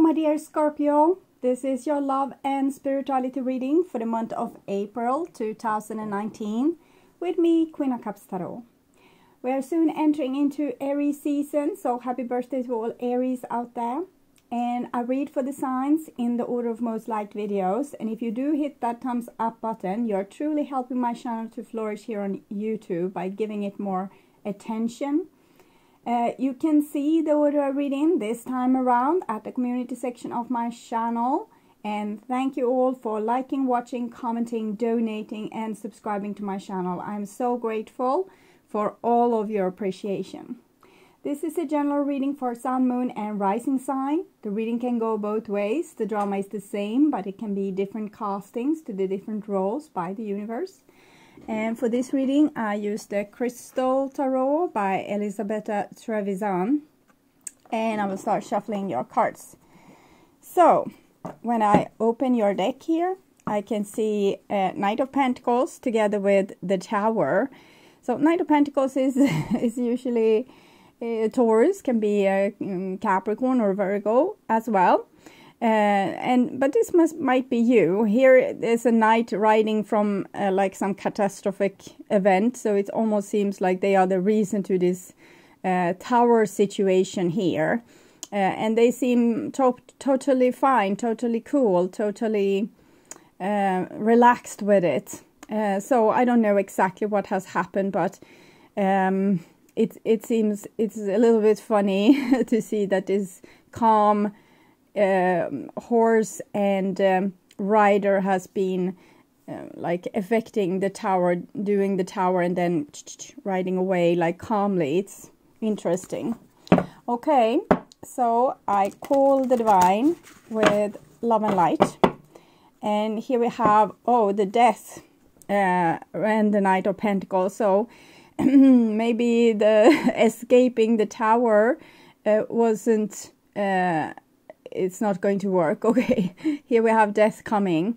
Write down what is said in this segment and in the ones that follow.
my dear Scorpio, this is your love and spirituality reading for the month of April 2019 with me, Queen of Cups Tarot. We are soon entering into Aries season, so happy birthday to all Aries out there. And I read for the signs in the order of most liked videos, and if you do hit that thumbs up button, you're truly helping my channel to flourish here on YouTube by giving it more attention. You can see the order of reading this time around at the community section of my channel. And thank you all for liking, watching, commenting, donating and subscribing to my channel. I'm so grateful for all of your appreciation. This is a general reading for Sun, Moon and Rising sign. The reading can go both ways. The drama is the same, but it can be different castings to the different roles by the universe. And for this reading, I used the Crystal Tarot by Elisabetta Trevisan. And I will start shuffling your cards. So, when I open your deck here, I can see Knight of Pentacles together with the Tower. So, Knight of Pentacles is usually Taurus, can be a Capricorn or Virgo as well. But this might be you. Here there's a knight riding from like some catastrophic event, so it almost seems like they are the reason to this tower situation here. And they seem totally fine, totally cool, totally relaxed with it. So I don't know exactly what has happened, but it seems it's a little bit funny to see that this calm horse and rider has been like affecting the tower, doing the tower and then riding away like calmly. It's interesting. Okay, so I call the divine with love and light, and here we have the death and the Knight of Pentacles. So maybe the escaping the tower wasn't it's not going to work. Okay, here we have death coming.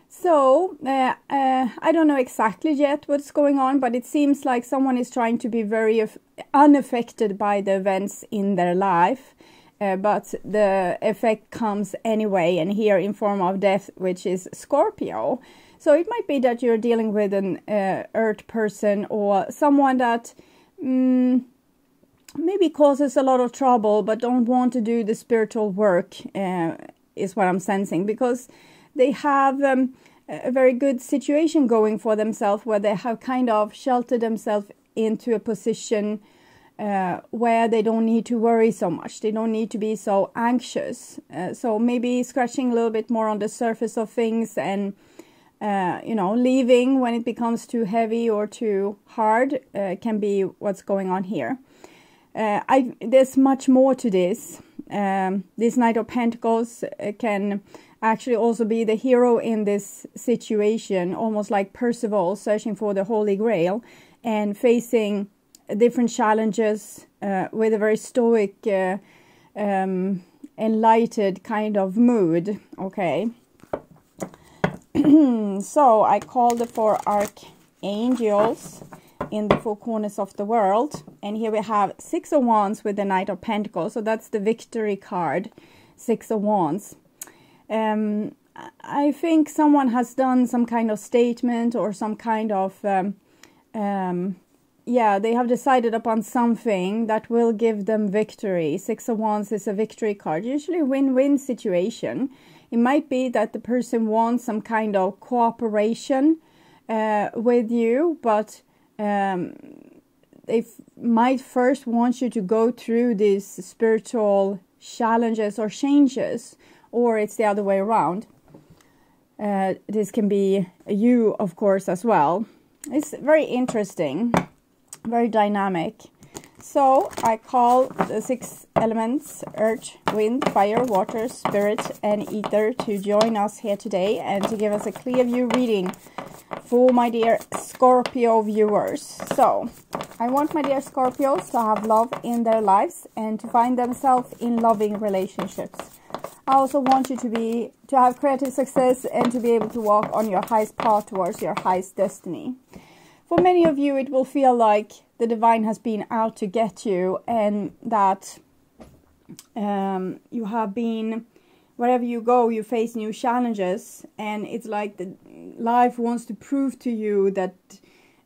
So I don't know exactly yet what's going on, but it seems like someone is trying to be very unaffected by the events in their life, but the effect comes anyway, and here in form of death, which is Scorpio. So it might be that you're dealing with an earth person or someone that maybe causes a lot of trouble but don't want to do the spiritual work, is what I'm sensing, because they have a very good situation going for themselves, where they have kind of sheltered themselves into a position where they don't need to worry so much. They don't need to be so anxious. So maybe scratching a little bit more on the surface of things and leaving when it becomes too heavy or too hard can be what's going on here. There's much more to this. This Knight of Pentacles can actually also be the hero in this situation, almost like Percival searching for the Holy Grail and facing different challenges with a very stoic, enlightened kind of mood. Okay. So I called the 4 archangels in the 4 corners of the world, and here we have 6 of Wands with the Knight of Pentacles. So that's the victory card, 6 of Wands. I think someone has done some kind of statement or some kind of they have decided upon something that will give them victory. 6 of Wands is a victory card, usually win-win situation. It might be that the person wants some kind of cooperation with you, but they might first want you to go through these spiritual challenges or changes, or it's the other way around. This can be you, of course, as well. It's very interesting, very dynamic. So I call the 6 elements, earth, wind, fire, water, spirit and ether, to join us here today and to give us a clear view reading for my dear Scorpio viewers. So I want my dear Scorpios to have love in their lives and to find themselves in loving relationships. I also want you to have creative success and to be able to walk on your highest path towards your highest destiny. For many of you, it will feel like the divine has been out to get you, and that you have been wherever you go, you face new challenges, and it's like the life wants to prove to you that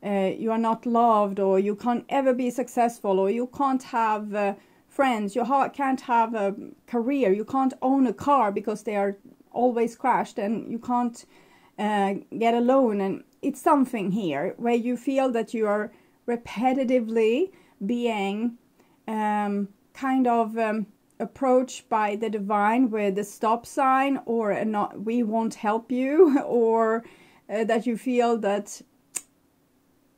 you are not loved, or you can't ever be successful, or you can't have friends, you can't have a career, you can't own a car because they are always crashed, and you can't get a loan. And it's something here where you feel that you are repetitively being kind of approached by the divine with a stop sign, or a not, we won't help you, or that you feel that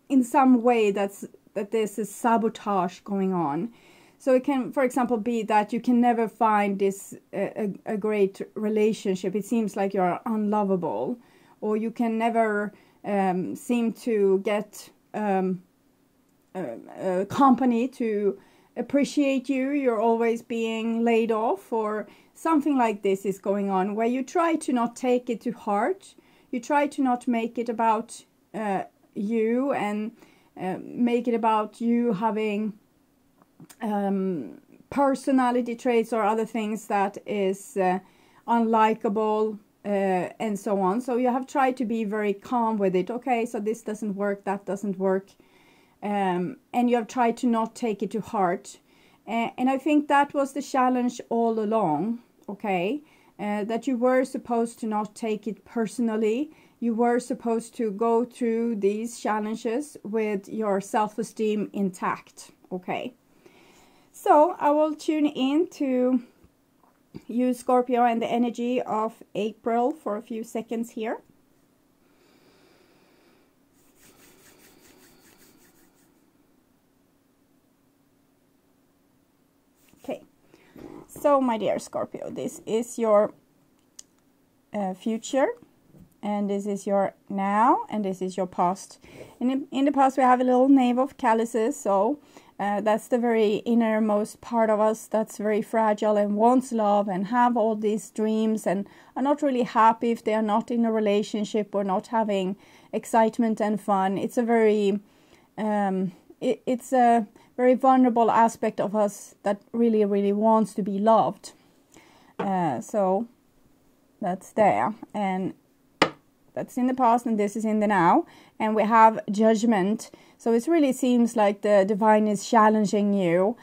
in some way that there's a sabotage going on. So it can, for example, be that you can never find this a great relationship. It seems like you're unlovable, or you can never seem to get a company to appreciate you. You're always being laid off, or something like this is going on, where you try to not take it to heart. You try to not make it about you, and make it about you having personality traits or other things that is unlikable, and so on. So you have tried to be very calm with it. Okay, so this doesn't work, that doesn't work, and you have tried to not take it to heart. And I think that was the challenge all along, okay, that you were supposed to not take it personally. You were supposed to go through these challenges with your self-esteem intact, okay. So I will tune in to you, Scorpio, and the energy of April for a few seconds here. Okay, so my dear Scorpio, this is your future, and this is your now, and this is your past. In the past we have a little Knave of Chalices, so that's the very innermost part of us that's very fragile and wants love and have all these dreams, and are not really happy if they are not in a relationship or not having excitement and fun. It's a very it's a very vulnerable aspect of us that really, really wants to be loved. So that's there, and that's in the past, and this is in the now. And we have Judgment. So it really seems like the divine is challenging you,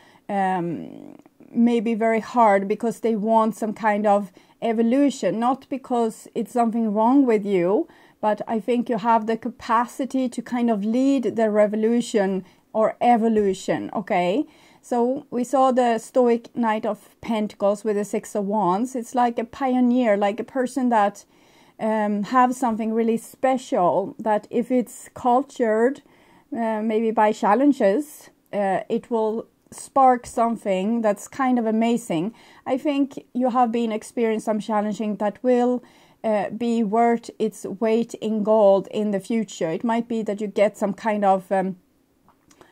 maybe very hard, because they want some kind of evolution. Not because it's something wrong with you, but I think you have the capacity to kind of lead the revolution or evolution, okay? So we saw the Stoic Knight of Pentacles with the Six of Wands. It's like a pioneer, like a person that have something really special, that if it's cultured maybe by challenges, it will spark something that's kind of amazing. I think you have been experiencing some challenging that will be worth its weight in gold in the future. It might be that you get some kind of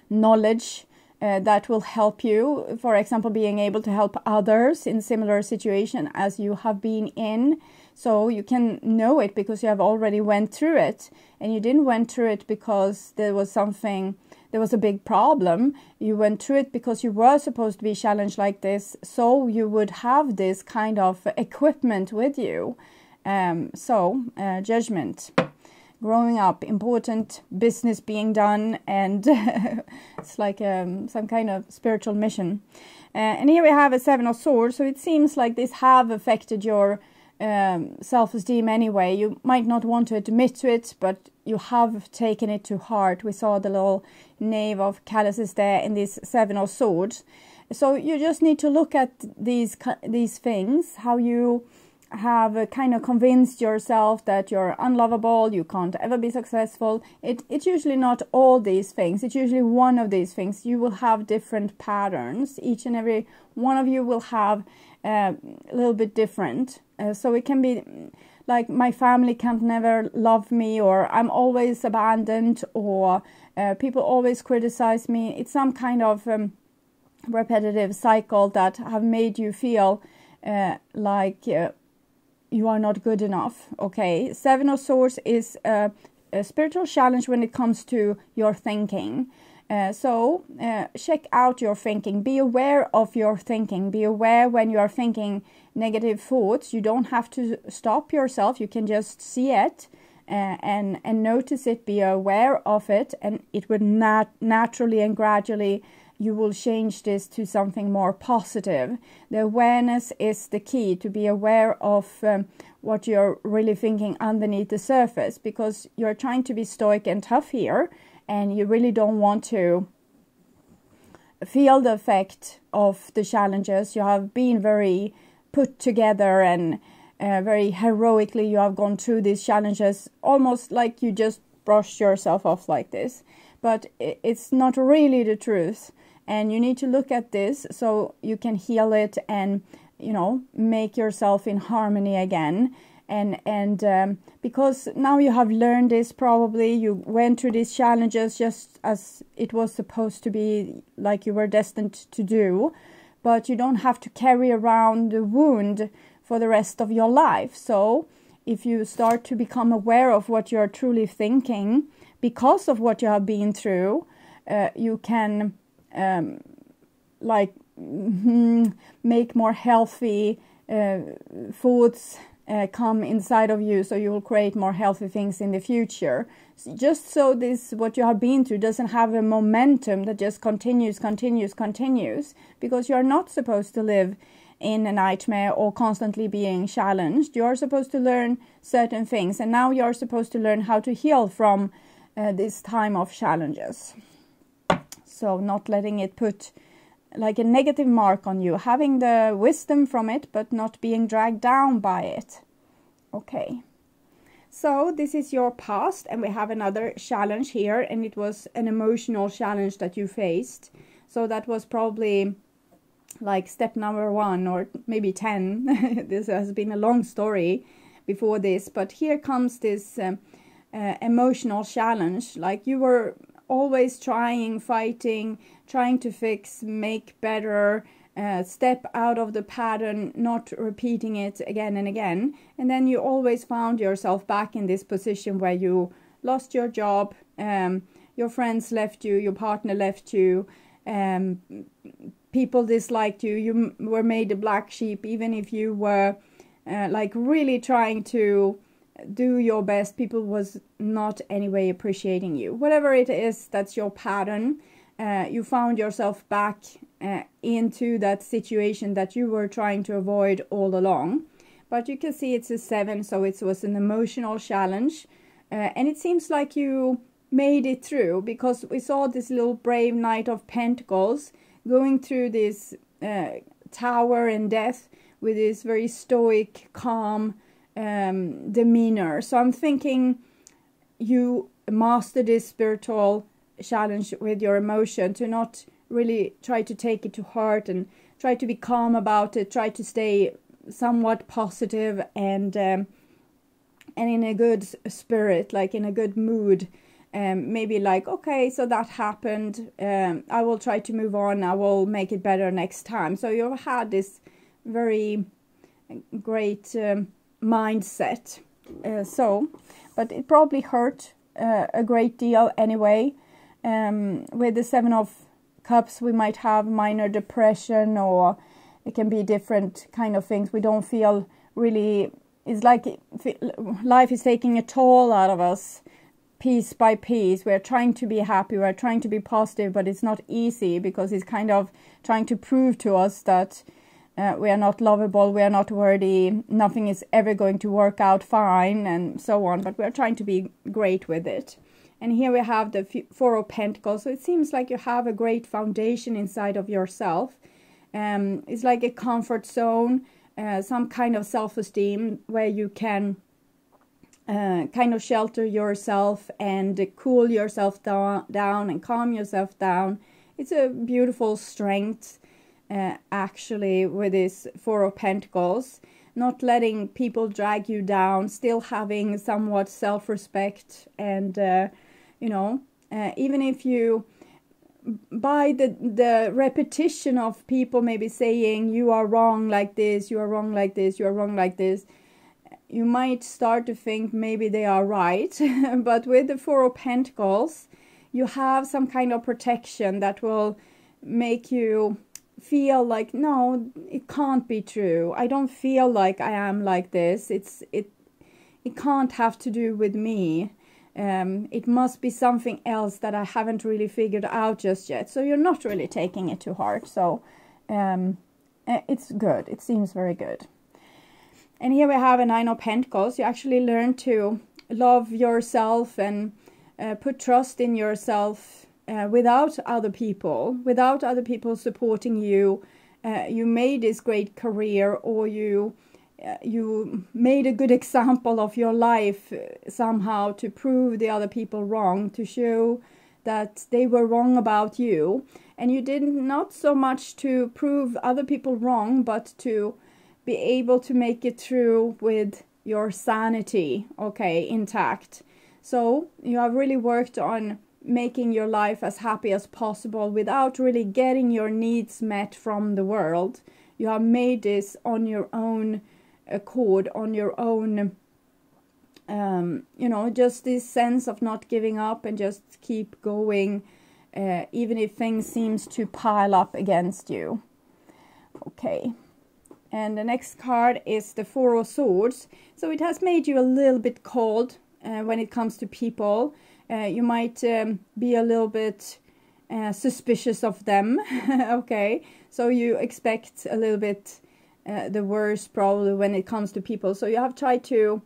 knowledge that will help you, for example, being able to help others in similar situation as you have been in. So you can know it because you have already went through it, and you didn't went through it because there was a big problem. You went through it because you were supposed to be challenged like this, so you would have this kind of equipment with you. Judgment, growing up, important business being done, and it's like some kind of spiritual mission. And here we have a Seven of Swords, so it seems like this have affected your self-esteem anyway. You might not want to admit to it, but you have taken it to heart. We saw the little Knave of Chalices there in this Seven of Swords. So you just need to look at these things, how you have kind of convinced yourself that you're unlovable, you can't ever be successful. It's usually not all these things. It's usually one of these things. You will have different patterns. Each and every one of you will have a little bit different. So it can be like, my family can't never love me, or I'm always abandoned, or people always criticize me. It's some kind of repetitive cycle that have made you feel like you are not good enough, okay? Seven of Swords is a spiritual challenge when it comes to your thinking. So check out your thinking. Be aware of your thinking. Be aware when you are thinking negative thoughts. You don't have to stop yourself. You can just see it and notice it. Be aware of it, and it would naturally and gradually you will change this to something more positive. The awareness is the key, to be aware of what you're really thinking underneath the surface, because you're trying to be stoic and tough here, and you really don't want to feel the effect of the challenges. You have been very put together and very heroically you have gone through these challenges, almost like you just brushed yourself off like this. But it's not really the truth. And you need to look at this so you can heal it and, you know, make yourself in harmony again. And because now you have learned this, probably you went through these challenges just as it was supposed to be, like you were destined to do. But you don't have to carry around the wound for the rest of your life. So if you start to become aware of what you're truly thinking because of what you have been through, you can make more healthy foods come inside of you, so you will create more healthy things in the future. Just so this, what you have been through, doesn't have a momentum that just continues, because you're not supposed to live in a nightmare or constantly being challenged. You're supposed to learn certain things, and now you're supposed to learn how to heal from this time of challenges. So not letting it put like a negative mark on you, having the wisdom from it, but not being dragged down by it. Okay, so this is your past, and we have another challenge here, and it was an emotional challenge that you faced. So that was probably like step number 1 or maybe 10. This has been a long story before this, but here comes this emotional challenge. Like you were always fighting, trying to fix, make better, step out of the pattern, not repeating it again and again. And then you always found yourself back in this position where you lost your job, your friends left you, your partner left you, people disliked you, you were made a black sheep, even if you were like really trying to do your best, people was not anyway appreciating you. Whatever it is, that's your pattern. You found yourself back into that situation that you were trying to avoid all along. But you can see it's a 7, so it was an emotional challenge. And it seems like you made it through, because we saw this little brave Knight of Pentacles going through this tower and death with this very stoic, calm demeanor. So I'm thinking you master this spiritual challenge with your emotion, to not really try to take it to heart and try to be calm about it, try to stay somewhat positive and in a good spirit, like in a good mood. Maybe like, okay, so that happened, I will try to move on, I will make it better next time. So you've had this very great mindset. But it probably hurt a great deal anyway. With the 7 of Cups, we might have minor depression, or it can be different kind of things. We don't feel really, it's like life is taking a toll out of us piece by piece. We're trying to be happy, we're trying to be positive, but it's not easy, because it's kind of trying to prove to us that we are not lovable, we are not worthy, nothing is ever going to work out fine, and so on. But we're trying to be great with it. And here we have the 4 of Pentacles. So it seems like you have a great foundation inside of yourself. It's like a comfort zone, some kind of self-esteem where you can kind of shelter yourself and cool yourself down and calm yourself down. It's a beautiful strength. Actually, with this 4 of Pentacles, not letting people drag you down, still having somewhat self-respect, and you know, even if you, by the repetition of people maybe saying you are wrong like this, you are wrong like this, you are wrong like this, you might start to think maybe they are right. But with the 4 of Pentacles, you have some kind of protection that will make you feel like, no, it can't be true. I don't feel like I am like this. It can't have to do with me. It must be something else that I haven't really figured out just yet. So you're not really taking it to heart. So it's good. It seems very good. And here we have a 9 of Pentacles. You actually learn to love yourself and put trust in yourself without other people supporting you. You made this great career, or you made a good example of your life somehow to prove the other people wrong, to show that they were wrong about you. And you did not so much to prove other people wrong, but to be able to make it through with your sanity, okay, intact. So you have really worked on making your life as happy as possible without really getting your needs met from the world. You have made this on your own accord, on your own, you know, just this sense of not giving up and just keep going, even if things seems to pile up against you. Okay. And the next card is the 4 of Swords. So it has made you a little bit cold when it comes to people. You might be a little bit suspicious of them. Okay, so you expect a little bit the worst probably when it comes to people. So you have tried to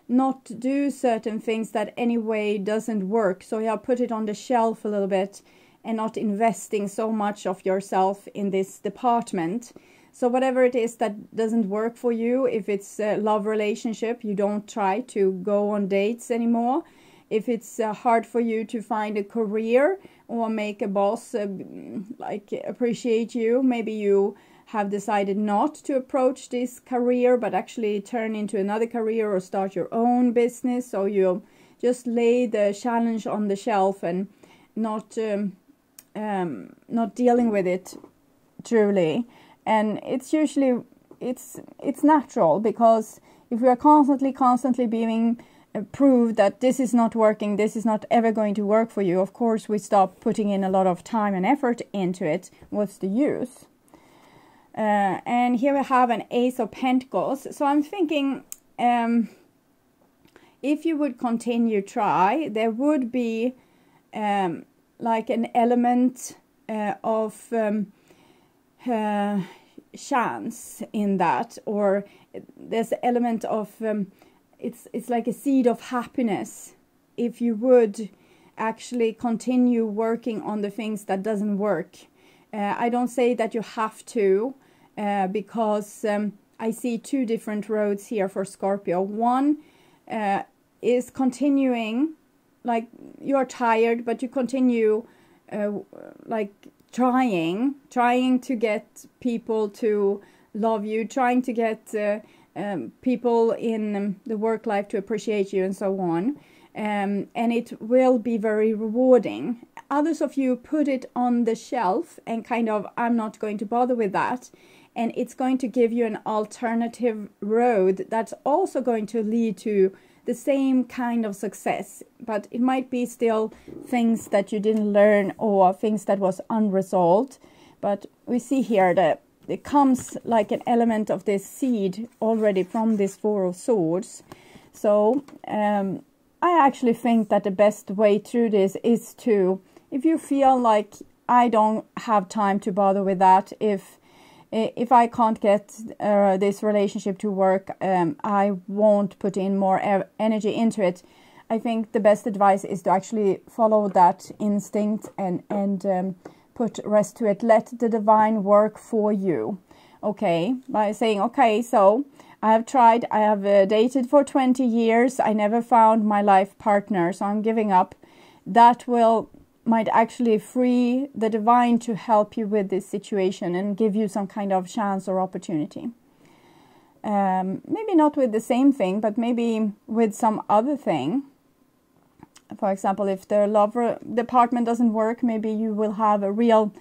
not do certain things that anyway doesn't work. So you have put it on the shelf a little bit and not investing so much of yourself in this department. So whatever it is that doesn't work for you, if it's a love relationship, you don't try to go on dates anymore. If it's hard for you to find a career or make a boss like appreciate you, maybe you have decided not to approach this career but actually turn into another career or start your own business. So you just lay the challenge on the shelf and not dealing with it truly. And it's usually it's natural, because if we are constantly being proved that this is not working, this is not ever going to work for you, of course we stop putting in a lot of time and effort into it. What's the use? And here we have an Ace of Pentacles. So I'm thinking, if you would continue try, there would be like an element of chance in that, or there's an element of it's like a seed of happiness if you would actually continue working on the things that doesn't work. I don't say that you have to, because I see 2 different roads here for Scorpio. One is continuing, like you're tired, but you continue like trying to get people to love you, trying to get people in the work life to appreciate you and so on. And it will be very rewarding. Others of you put it on the shelf and kind of, I'm not going to bother with that. And it's going to give you an alternative road that's also going to lead to the same kind of success, but it might be still things that you didn't learn or things that was unresolved. But we see here that it comes like an element of this seed already from this 4 of Swords. So I actually think that the best way through this is to, if you feel like I don't have time to bother with that, if I can't get this relationship to work, I won't put in more energy into it. I think the best advice is to actually follow that instinct and put rest to it. Let the divine work for you. Okay, by saying, okay, so I have tried, I have dated for 20 years, I never found my life partner, so I'm giving up. That might actually free the divine to help you with this situation and give you some kind of chance or opportunity. Maybe not with the same thing, but maybe with some other thing. For example, if the love department doesn't work, maybe you will have a real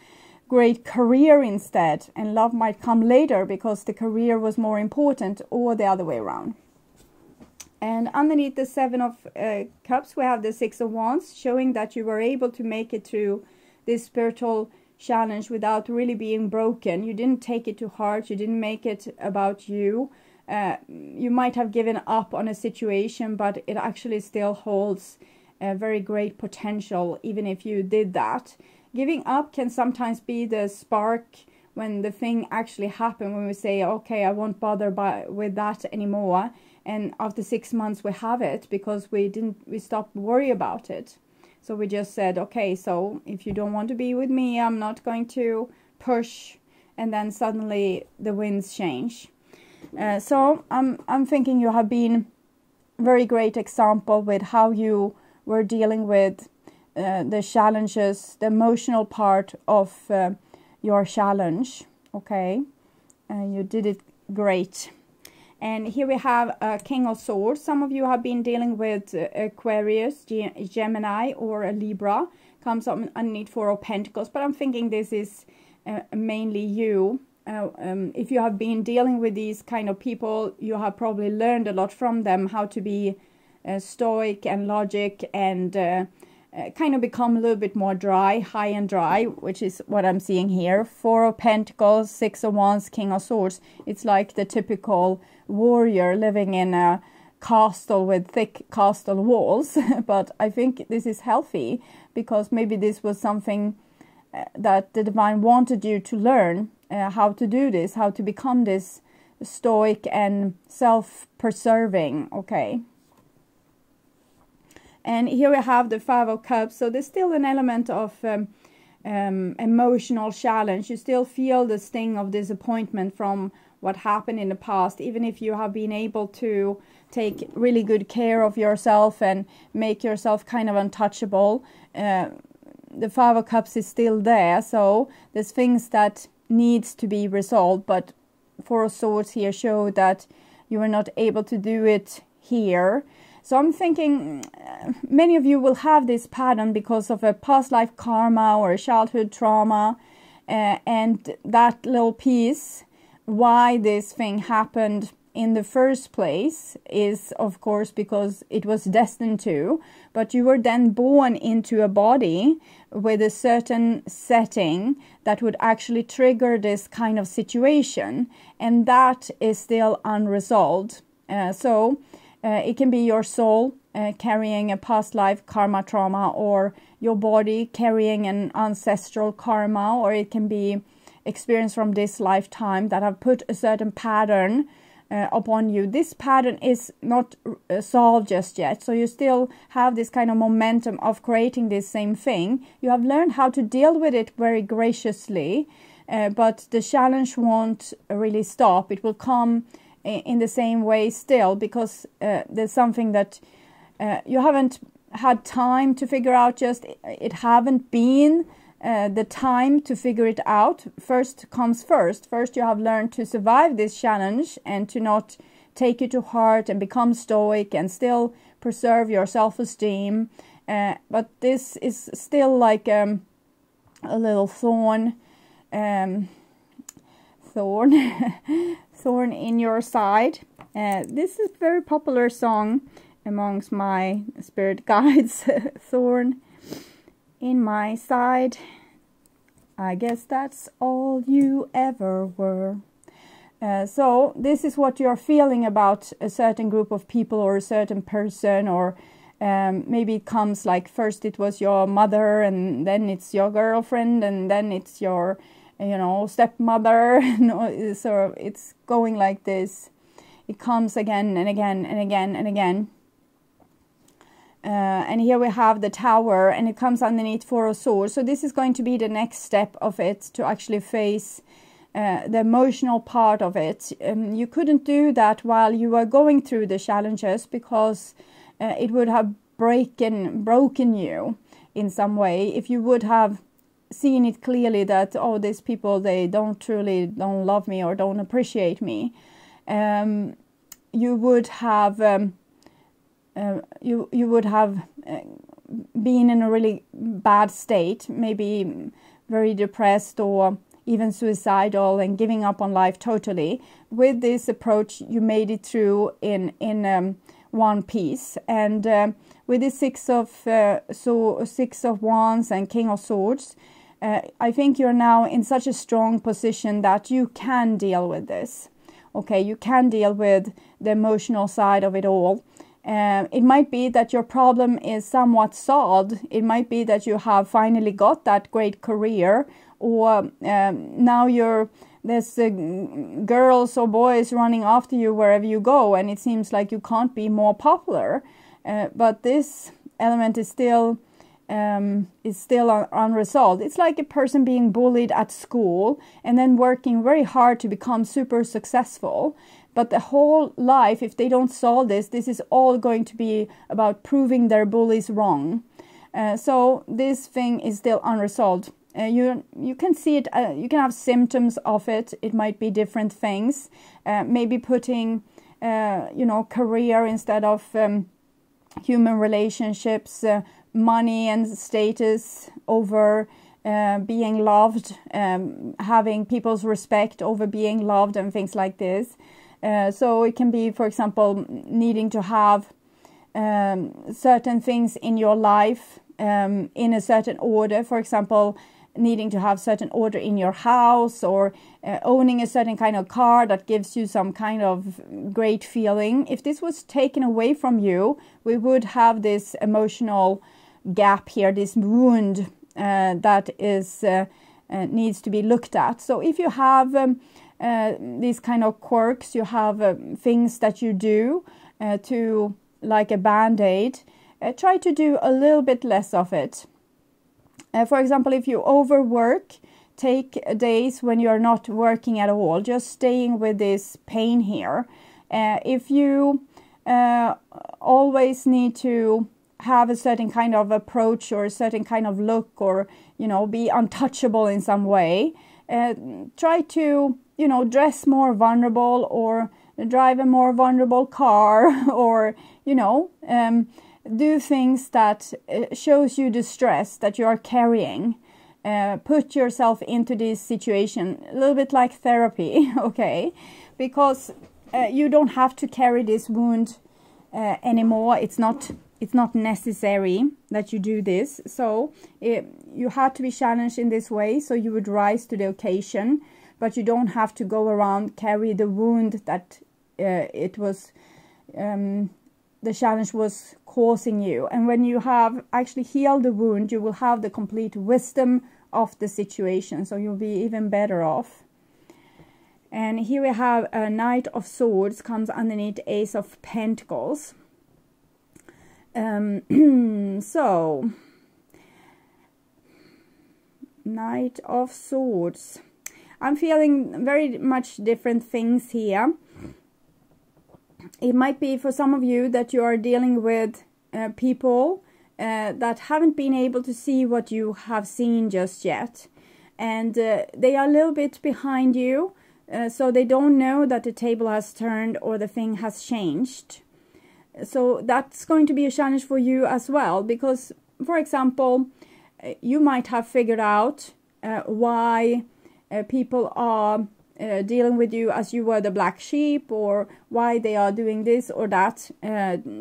great career instead, and love might come later because the career was more important, or the other way around. And underneath the Seven of Cups, we have the Six of Wands, showing that you were able to make it through this spiritual challenge without really being broken. You didn't take it to heart. You didn't make it about you. You might have given up on a situation, but it actually still holds a very great potential, even if you did that. Giving up can sometimes be the spark when the thing actually happened, when we say, okay, I won't bother with that anymore. And after 6 months we have it because we stopped worry about it. So we just said, okay, so if you don't want to be with me, I'm not going to push. And then suddenly the winds change. So I'm thinking you have been a very great example with how you were dealing with the challenges, the emotional part of your challenge. Okay, you did it great. And here we have a King of Swords. Some of you have been dealing with Aquarius, Gemini, or a Libra. Comes up underneath Four of Pentacles. But I'm thinking this is mainly you. If you have been dealing with these kind of people, you have probably learned a lot from them, how to be stoic and logic, and kind of become a little bit more dry, high and dry, which is what I'm seeing here. Four of Pentacles, Six of Wands, King of Swords. It's like the typical warrior living in a castle with thick castle walls. But I think this is healthy, because maybe this was something that the divine wanted you to learn, how to do this, how to become this stoic and self-preserving. Okay. And here we have the Five of Cups. So there's still an element of emotional challenge. You still feel the sting of disappointment from what happened in the past, even if you have been able to take really good care of yourself and make yourself kind of untouchable. The Five of Cups is still there. So there's things that needs to be resolved. But Four of Swords here show that you are not able to do it here. So I'm thinking many of you will have this pattern because of a past life karma or a childhood trauma, and that little piece, why this thing happened in the first place is of course because it was destined to, but you were then born into a body with a certain setting that would actually trigger this kind of situation, and that is still unresolved. It can be your soul carrying a past life karma trauma, or your body carrying an ancestral karma, or it can be experience from this lifetime that have put a certain pattern upon you. This pattern is not solved just yet, so you still have this kind of momentum of creating this same thing. You have learned how to deal with it very graciously, but the challenge won't really stop. It will come in the same way still, because there's something that you haven't had time to figure out. Just it haven't been the time to figure it out. First comes first. First you have learned to survive this challenge and to not take it to heart and become stoic and still preserve your self-esteem. But this is still like a little thorn thorn in your side. This is a very popular song amongst my spirit guides. Thorn in my side. I guess that's all you ever were. So this is what you're feeling about a certain group of people or a certain person, or maybe it comes like first it was your mother, and then it's your girlfriend, and then it's your stepmother. So it's going like this. It comes again and again and again and again. And here we have the Tower, and it comes underneath Four of Swords. So this is going to be the next step of it, to actually face the emotional part of it. You couldn't do that while you were going through the challenges, because it would have broken you in some way. If you would have seen it clearly that, oh, these people, they don't love me or don't appreciate me, you would have you would have been in a really bad state, maybe very depressed or even suicidal and giving up on life totally. With this approach, you made it through in one piece. And with the Six of Wands and King of Swords, I think you're now in such a strong position that you can deal with this. Okay, you can deal with the emotional side of it all. It might be that your problem is somewhat solved. It might be that you have finally got that great career, or now there's girls or boys running after you wherever you go, and it seems like you can't be more popular. But this element is still unresolved. It's like a person being bullied at school and then working very hard to become super successful. But the whole life, if they don't solve this is all going to be about proving their bullies wrong. So this thing is still unresolved. You can see it, you can have symptoms of it. It might be different things. Maybe putting, career instead of human relationships, money and status over being loved, having people's respect over being loved and things like this. So it can be, for example, needing to have certain things in your life in a certain order. For example, needing to have certain order in your house, or owning a certain kind of car that gives you some kind of great feeling. If this was taken away from you, we would have this emotional gap here, this wound that is needs to be looked at. So if you have these kind of quirks, you have things that you do to, like a band-aid, try to do a little bit less of it. For example, if you overwork, take days when you're not working at all, just staying with this pain here. If you always need to have a certain kind of approach or a certain kind of look, or, be untouchable in some way, try to, dress more vulnerable, or drive a more vulnerable car, or, do things that shows you the stress that you are carrying. Put yourself into this situation, a little bit like therapy, okay? Because you don't have to carry this wound anymore. It's not necessary that you do this. So you had to be challenged in this way, so you would rise to the occasion. But you don't have to go around carry the wound that the challenge was causing you. And when you have actually healed the wound, you will have the complete wisdom of the situation, so you'll be even better off. And here we have a Knight of Swords comes underneath Ace of Pentacles. So Knight of Swords, I'm feeling very much different things here. It might be for some of you that you are dealing with people that haven't been able to see what you have seen just yet. And they are a little bit behind you, so they don't know that the table has turned or the thing has changed. So that's going to be a challenge for you as well, because, for example, you might have figured out why people are dealing with you as you were the black sheep, or why they are doing this or that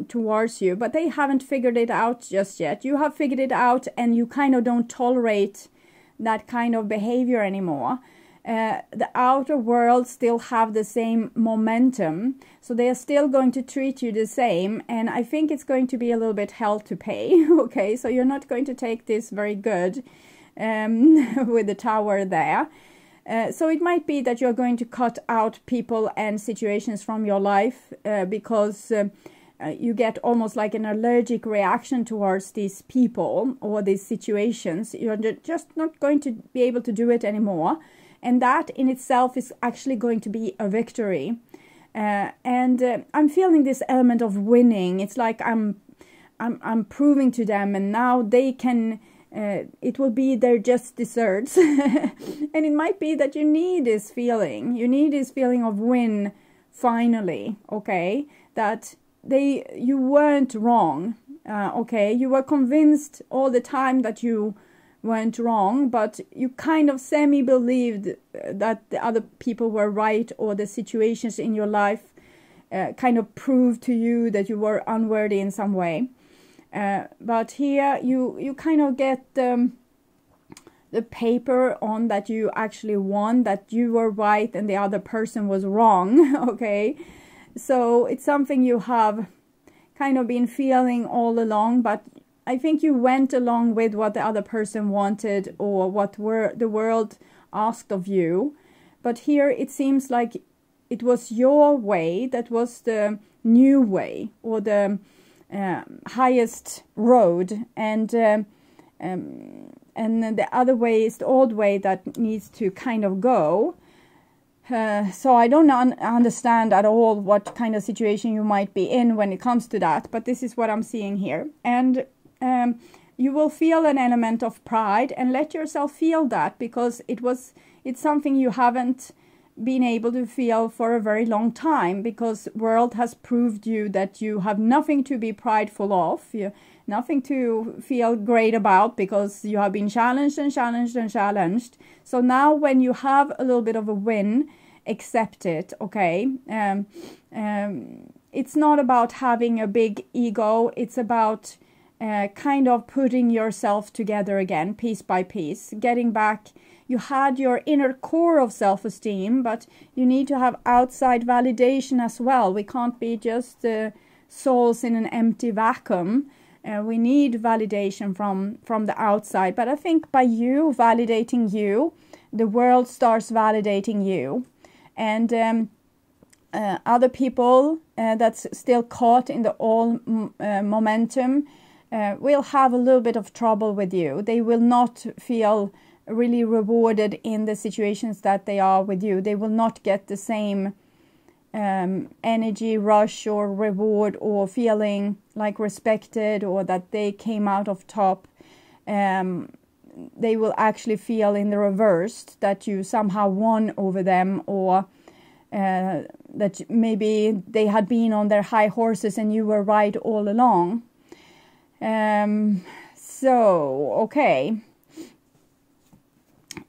towards you, but they haven't figured it out just yet. You have figured it out, and you kind of don't tolerate that kind of behavior anymore. The outer world still have the same momentum, so they are still going to treat you the same, and I think it's going to be a little bit hell to pay. Okay, so you're not going to take this very good with the Tower there. So it might be that you're going to cut out people and situations from your life because you get almost like an allergic reaction towards these people or these situations. You're just not going to be able to do it anymore. And that in itself is actually going to be a victory. And I'm feeling this element of winning. It's like I'm proving to them, and now they can... it will be their just desserts. And it might be that you need this feeling. You need this feeling of win finally, okay? That you weren't wrong, okay? You were convinced all the time that you weren't wrong, but you kind of semi-believed that the other people were right, or the situations in your life kind of prove to you that you were unworthy in some way. But here you kind of get the paper on that you actually won, that you were right and the other person was wrong. Okay, so it's something you have kind of been feeling all along, but I think you went along with what the other person wanted or what the world asked of you. But here it seems like it was your way that was the new way, or the highest road, and the other way is the old way that needs to kind of go. So I don't understand at all what kind of situation you might be in when it comes to that, but this is what I'm seeing here. And you will feel an element of pride, and let yourself feel that, because it's something you haven't been able to feel for a very long time, because world has proved you that you have nothing to be prideful of, nothing to feel great about, because you have been challenged and challenged and challenged. So now when you have a little bit of a win, accept it, okay? It's not about having a big ego, it's about kind of putting yourself together again, piece by piece, getting back. You had your inner core of self-esteem, but you need to have outside validation as well. We can't be just souls in an empty vacuum. We need validation from the outside. But I think by you validating you, the world starts validating you. And other people that's still caught in the old momentum will have a little bit of trouble with you. They will not feel really rewarded in the situations that they are with you. They will not get the same energy rush or reward, or feeling like respected, or that they came out of top. They will actually feel in the reverse, that you somehow won over them, or that maybe they had been on their high horses and you were right all along. So, okay.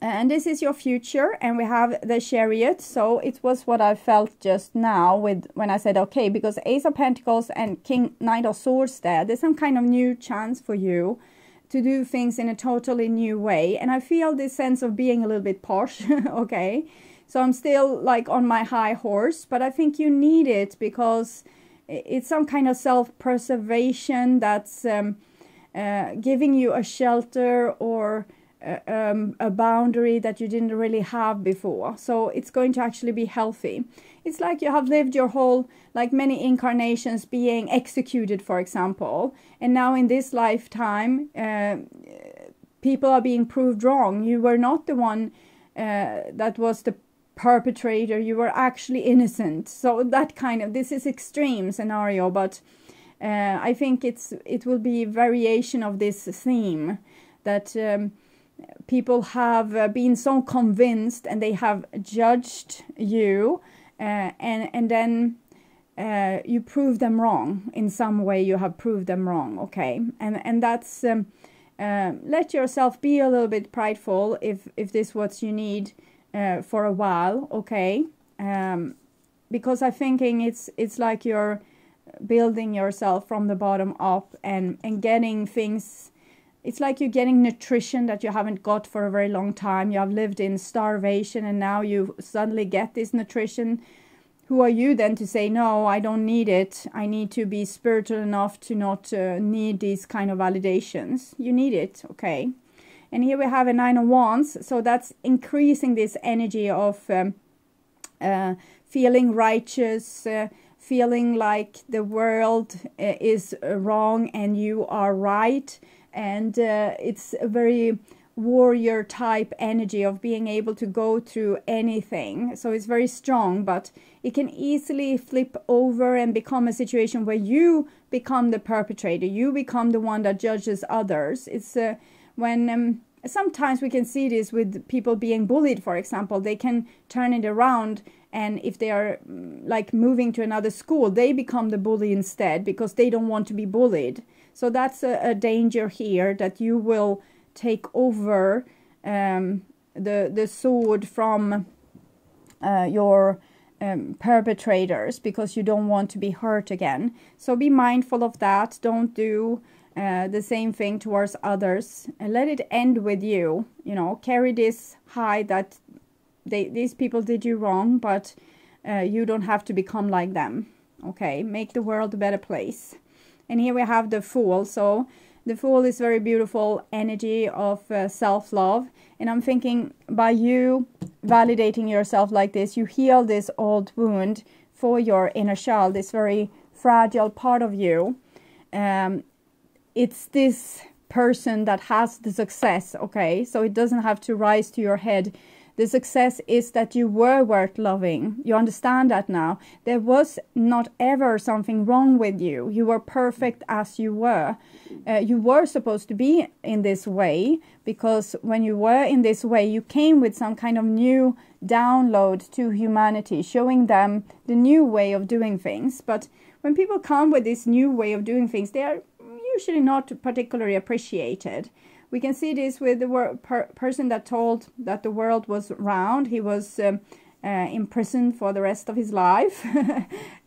And this is your future, and we have the Chariot. So it was what I felt just now with when I said okay, because Ace of Pentacles and Knight of Swords there's some kind of new chance for you to do things in a totally new way. And I feel this sense of being a little bit posh. Okay, so I'm still like on my high horse, but I think you need it, because it's some kind of self-preservation that's giving you a shelter, or a boundary that you didn't really have before. So it's going to actually be healthy. It's like you have lived your whole, like many incarnations, being executed, for example, and now in this lifetime people are being proved wrong. You were not the one that was the perpetrator, you were actually innocent. So that kind of, this is extreme scenario, but I think it will be variation of this theme, that people have been so convinced and they have judged you, and then you prove them wrong in some way. You have proved them wrong, okay? And that's let yourself be a little bit prideful if this what you need for a while, okay? Because I'm thinking it's like you're building yourself from the bottom up and getting things. It's like you're getting nutrition that you haven't got for a very long time. You have lived in starvation, and now you suddenly get this nutrition. Who are you then to say, no, I don't need it. I need to be spiritual enough to not need these kind of validations. You need it, okay? And here we have a Nine of Wands. So that's increasing this energy of feeling righteous, feeling like the world is wrong and you are right. And it's a very warrior type energy of being able to go through anything. So it's very strong, but it can easily flip over and become a situation where you become the perpetrator. You become the one that judges others. It's when sometimes we can see this with people being bullied, for example. They can turn it around, and if they are like moving to another school, they become the bully instead because they don't want to be bullied. So that's a danger here, that you will take over the sword from your perpetrators because you don't want to be hurt again. So be mindful of that. Don't do the same thing towards others, and let it end with you. You know, carry this high that these people did you wrong, but you don't have to become like them. Okay, make the world a better place. And here we have the Fool. So the Fool is very beautiful energy of self-love. And I'm thinking by you validating yourself like this, you heal this old wound for your inner child, this very fragile part of you. It's this person that has the success, okay? So it doesn't have to rise to your head. The success is that you were worth loving. You understand that now. There was not ever something wrong with you. You were perfect as you were. You were supposed to be in this way, because when you were in this way, you came with some kind of new download to humanity, showing them the new way of doing things. But when people come with this new way of doing things, they are usually not particularly appreciated. We can see this with the person that told that the world was round. He was imprisoned for the rest of his life.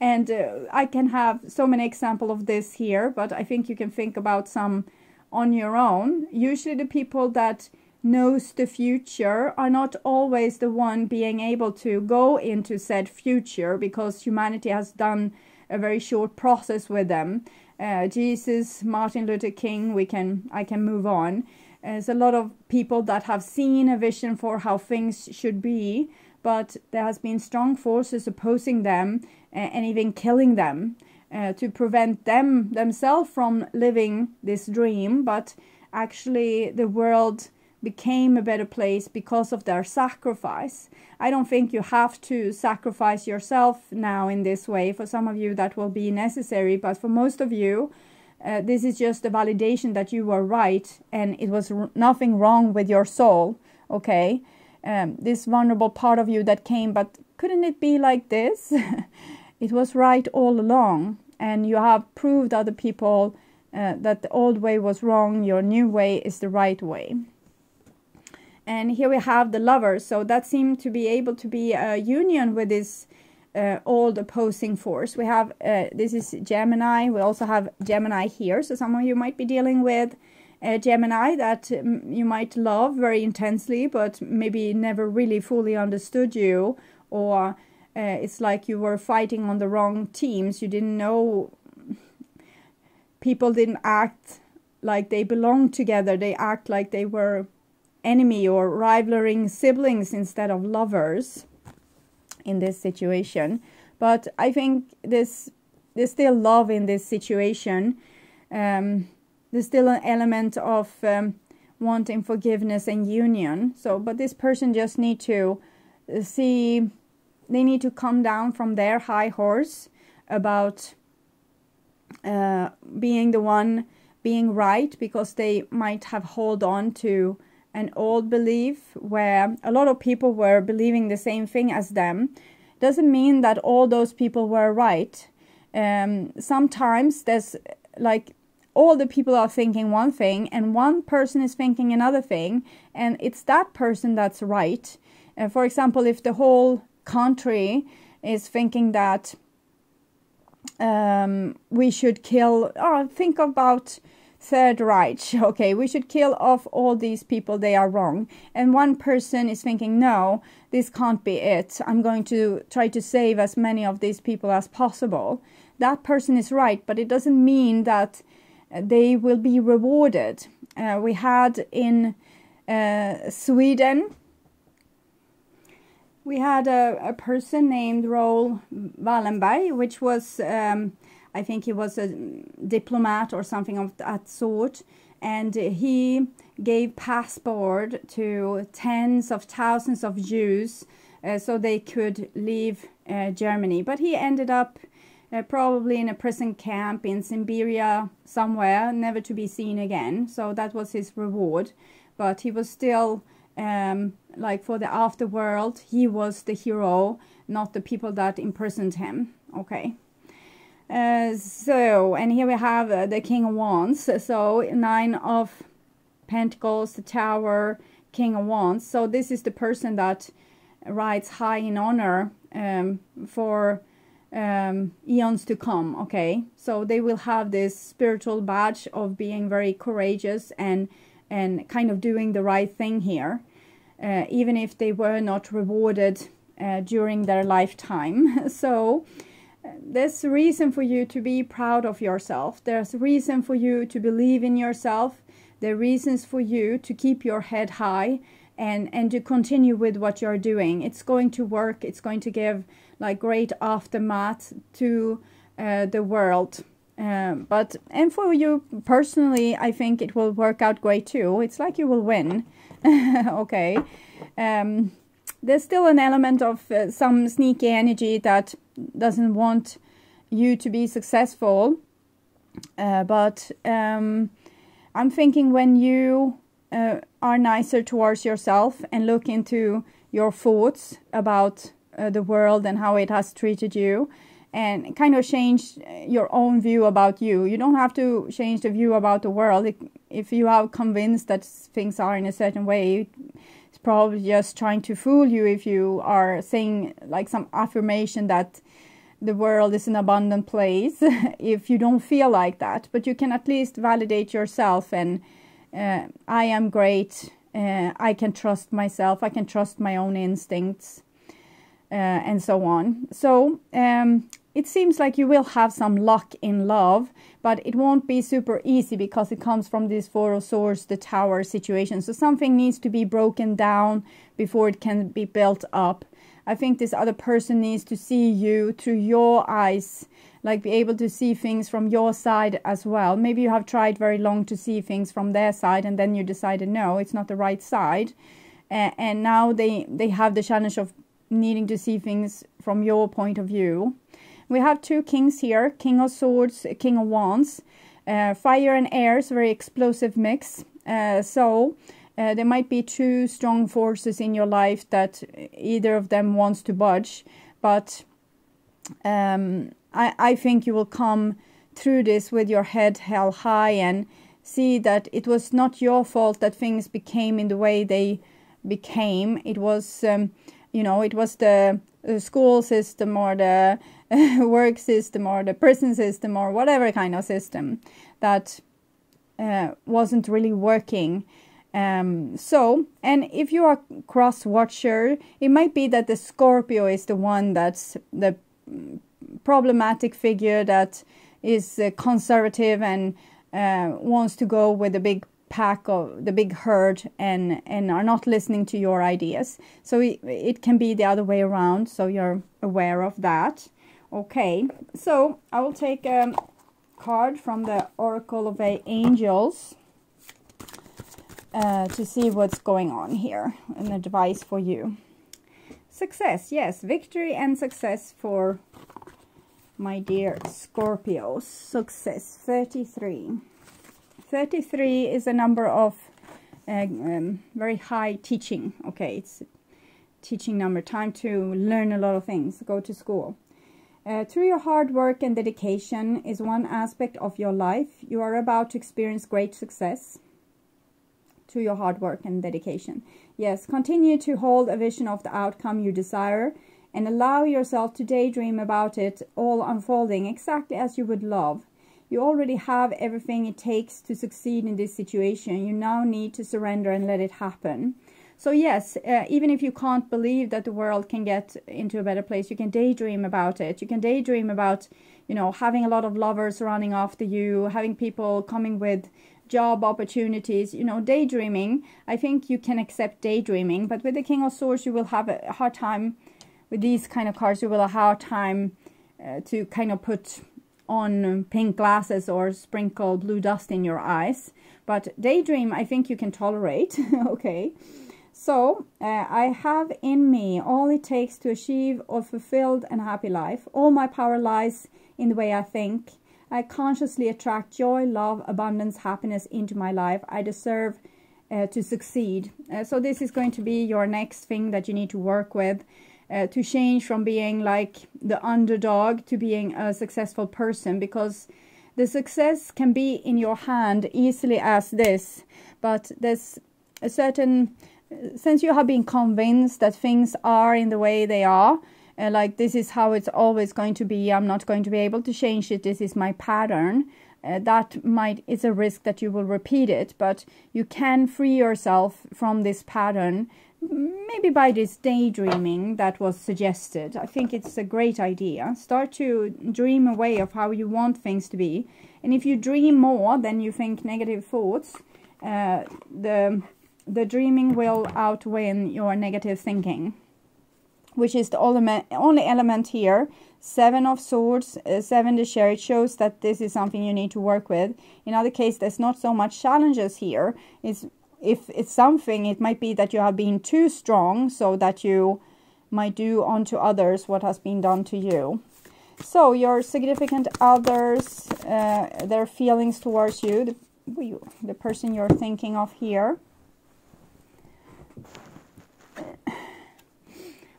And I can have so many examples of this here, but I think you can think about some on your own. Usually the people that knows the future are not always the one being able to go into said future, because humanity has done a very short process with them. Jesus, Martin Luther King, I can move on. There's a lot of people that have seen a vision for how things should be, but there has been strong forces opposing them and even killing them to prevent themselves from living this dream. But actually the world became a better place because of their sacrifice. I don't think you have to sacrifice yourself now in this way. For some of you that will be necessary, but for most of you this is just a validation that you were right and it was nothing wrong with your soul. Okay, this vulnerable part of you that came, but couldn't it be like this? It was right all along, and you have proved other people that the old way was wrong. Your new way is the right way. And here we have the Lovers. So that seemed to be able to be a union with this old opposing force. We have, this is Gemini. We also have Gemini here. So some of you might be dealing with Gemini that you might love very intensely, but maybe never really fully understood you. Or it's like you were fighting on the wrong teams. You didn't know, people didn't act like they belonged together. They act like they were enemy or rivaling siblings instead of lovers in this situation. But I think there's still love in this situation. There's still an element of wanting forgiveness and union. So, but this person just need to see, they need to come down from their high horse about being the one being right, because they might have hold on to an old belief where a lot of people were believing the same thing as them. Doesn't mean that all those people were right. Sometimes there's like all the people are thinking one thing and one person is thinking another thing, and it's that person that's right. For example, if the whole country is thinking that we should kill, think about Third Reich, okay, we should kill off all these people, they are wrong. And one person is thinking, no, this can't be it. I'm going to try to save as many of these people as possible. That person is right, but it doesn't mean that they will be rewarded. We had in Sweden, we had a person named Raoul Wallenberg, which was I think he was a diplomat or something of that sort, and he gave passport to tens of thousands of Jews so they could leave Germany. But he ended up probably in a prison camp in Siberia somewhere, never to be seen again. So that was his reward. But he was still, like for the afterworld, he was the hero, not the people that imprisoned him. Okay. And here we have the King of Wands. So 9 of Pentacles, the Tower, King of Wands. So this is the person that rides high in honor for eons to come. Okay, so they will have this spiritual badge of being very courageous and kind of doing the right thing here, even if they were not rewarded during their lifetime. So there's reason for you to be proud of yourself. There's reason for you to believe in yourself. There are reasons for you to keep your head high and to continue with what you're doing. It's going to work. It's going to give like great aftermath to the world. And for you personally, I think it will work out great too. It's like you will win. Okay. There's still an element of some sneaky energy that doesn't want you to be successful. But I'm thinking when you are nicer towards yourself and look into your thoughts about the world and how it has treated you, and kind of change your own view about you. You don't have to change the view about the world. If you are convinced that things are in a certain way, it's probably just trying to fool you if you are saying like some affirmation that the world is an abundant place, if you don't feel like that. But you can at least validate yourself and I am great, I can trust myself, I can trust my own instincts, and so on. So it seems like you will have some luck in love, but it won't be super easy because it comes from this Four of Swords, the Tower situation. So something needs to be broken down before it can be built up. I think this other person needs to see you through your eyes, like be able to see things from your side as well. Maybe you have tried very long to see things from their side and then you decided, no, it's not the right side. And now they have the challenge of needing to see things from your point of view. We have two kings here, King of Swords, King of Wands. Fire and air is a very explosive mix. So there might be two strong forces in your life that either of them wants to budge. But I think you will come through this with your head held high and see that it was not your fault that things became in the way they became. It was, you know, it was the school system or the work system or the prison system or whatever kind of system that wasn't really working. And if you are cross-watcher, it might be that the Scorpio is the one that's the problematic figure that is conservative and wants to go with the big pack of the big herd and are not listening to your ideas. So it can be the other way around, so you're aware of that. Okay, so I will take a card from the Oracle of the Angels to see what's going on here, an advice for you. Success, yes, victory and success for my dear Scorpios. Success, 33. 33 is a number of very high teaching. Okay, it's a teaching number, time to learn a lot of things, go to school. Through your hard work and dedication is one aspect of your life. You are about to experience great success. To your hard work and dedication. Yes, continue to hold a vision of the outcome you desire and allow yourself to daydream about it all unfolding exactly as you would love. You already have everything it takes to succeed in this situation. You now need to surrender and let it happen. So yes, even if you can't believe that the world can get into a better place, you can daydream about it. You can daydream about, you know, having a lot of lovers running after you, having people coming with job opportunities, you know, daydreaming. I think you can accept daydreaming, but with the King of Swords, you will have a hard time with these kind of cards. You will have a hard time to kind of put on pink glasses or sprinkle blue dust in your eyes. But daydream, I think you can tolerate. Okay. So, I have in me all it takes to achieve a fulfilled and happy life. All my power lies in the way I think. I consciously attract joy, love, abundance, happiness into my life. I deserve to succeed. So this is going to be your next thing that you need to work with. To change from being like the underdog to being a successful person. Because the success can be in your hand easily as this. But there's a certain since you have been convinced that things are in the way they are, like this is how it's always going to be, I'm not going to be able to change it, this is my pattern, it's a risk that you will repeat it, but you can free yourself from this pattern, maybe by this daydreaming that was suggested. I think it's a great idea. Start to dream away of how you want things to be. And if you dream more than you think negative thoughts, the dreaming will outweigh your negative thinking, which is the only element here. 7 of Swords, 7 the Chariot. It shows that this is something you need to work with. In other case, there's not so much challenges here. If it's something, it might be that you have been too strong, so that you might do unto others what has been done to you. So your significant others, their feelings towards you, the person you're thinking of here.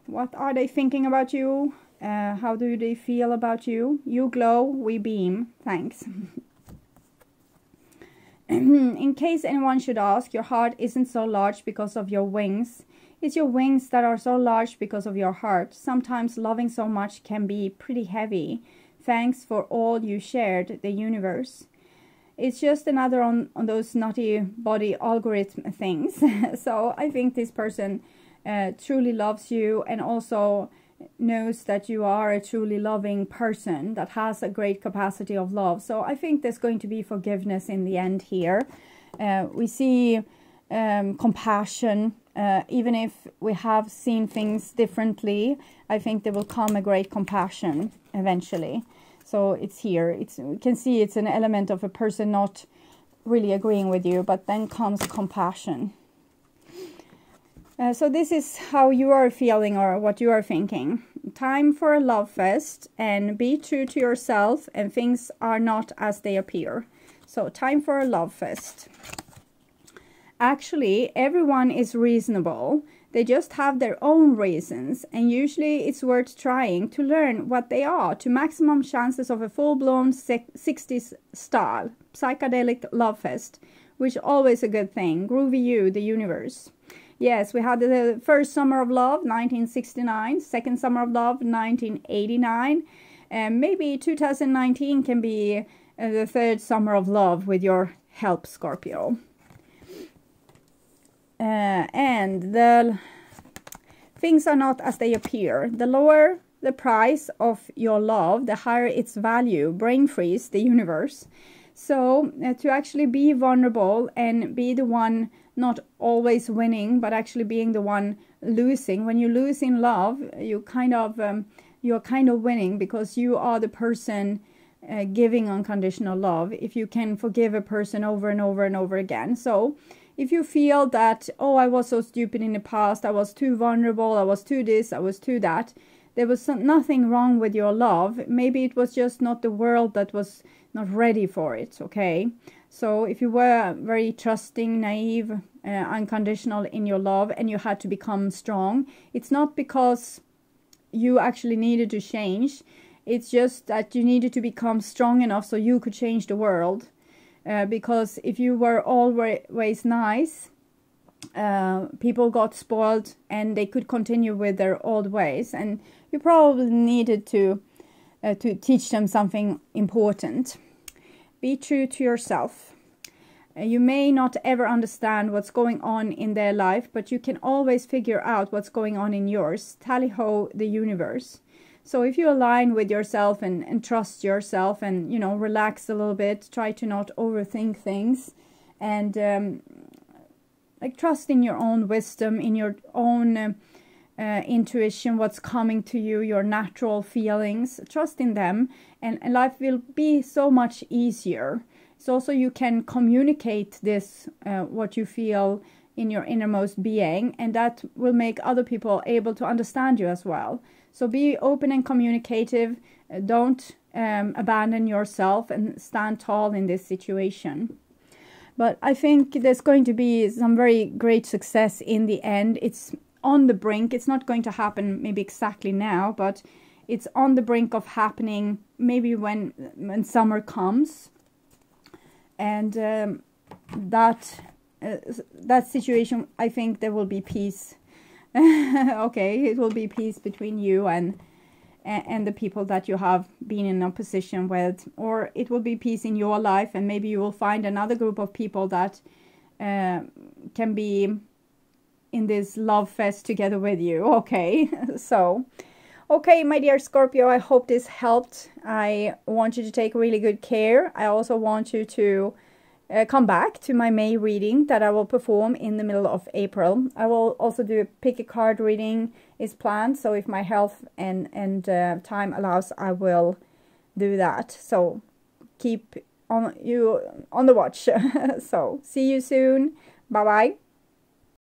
What are they thinking about you? How do they feel about you? You glow, we beam. Thanks. In case anyone should ask, your heart isn't so large because of your wings. It's your wings that are so large because of your heart. Sometimes loving so much can be pretty heavy. Thanks for all you shared, the universe. It's just another on those naughty body algorithm things. So I think this person truly loves you, and also knows that you are a truly loving person that has a great capacity of love. So I think there's going to be forgiveness in the end here. We see compassion, even if we have seen things differently. I think there will come a great compassion eventually. So it's here. We can see it's an element of a person not really agreeing with you, but then comes compassion. So this is how you are feeling, or what you are thinking. Time for a love fest, and be true to yourself, and things are not as they appear. So time for a love fest. Actually, everyone is reasonable. They just have their own reasons, and usually it's worth trying to learn what they are, to maximum chances of a full-blown 60s style psychedelic love fest, which is always a good thing. Groovy you, the universe. Yes, we had the first Summer of Love, 1969, second Summer of Love, 1989, and maybe 2019 can be the third Summer of Love with your help, Scorpio. And the things are not as they appear. The lower the price of your love, the higher its value. Brain freeze, the universe. So to actually be vulnerable and be the one not always winning, but actually being the one losing. When you lose in love, you're kind of winning, because you are the person giving unconditional love. If you can forgive a person over and over and over again. So if you feel that, oh, I was so stupid in the past, I was too vulnerable, I was too this, I was too that, there was nothing wrong with your love. Maybe it was just not the world that was not ready for it, okay? So if you were very trusting, naive, unconditional in your love, and you had to become strong, it's not because you actually needed to change. It's just that you needed to become strong enough so you could change the world. Because if you were always nice, people got spoiled and they could continue with their old ways. And you probably needed to teach them something important. Be true to yourself. You may not ever understand what's going on in their life, but you can always figure out what's going on in yours. Tally-ho, the universe. So if you align with yourself and trust yourself, and, you know, relax a little bit, try to not overthink things, and like trust in your own wisdom, in your own intuition, what's coming to you, your natural feelings, trust in them, and life will be so much easier. So also you can communicate this, what you feel in your innermost being, and that will make other people able to understand you as well. So be open and communicative. Don't abandon yourself, and stand tall in this situation. But I think there's going to be some very great success in the end. It's on the brink. It's not going to happen maybe exactly now, but it's on the brink of happening maybe when summer comes. And that that situation, I think there will be peace. Okay, it will be peace between you and the people that you have been in opposition with, or it will be peace in your life, and maybe you will find another group of people that can be in this love fest together with you. Okay, so okay, my dear Scorpio, I hope this helped. I want you to take really good care. I also want you to come back to my May reading that I will perform in the middle of April. I will also do a pick a card reading is planned, so if my health and time allows, I will do that. So keep on the watch. So see you soon. Bye bye.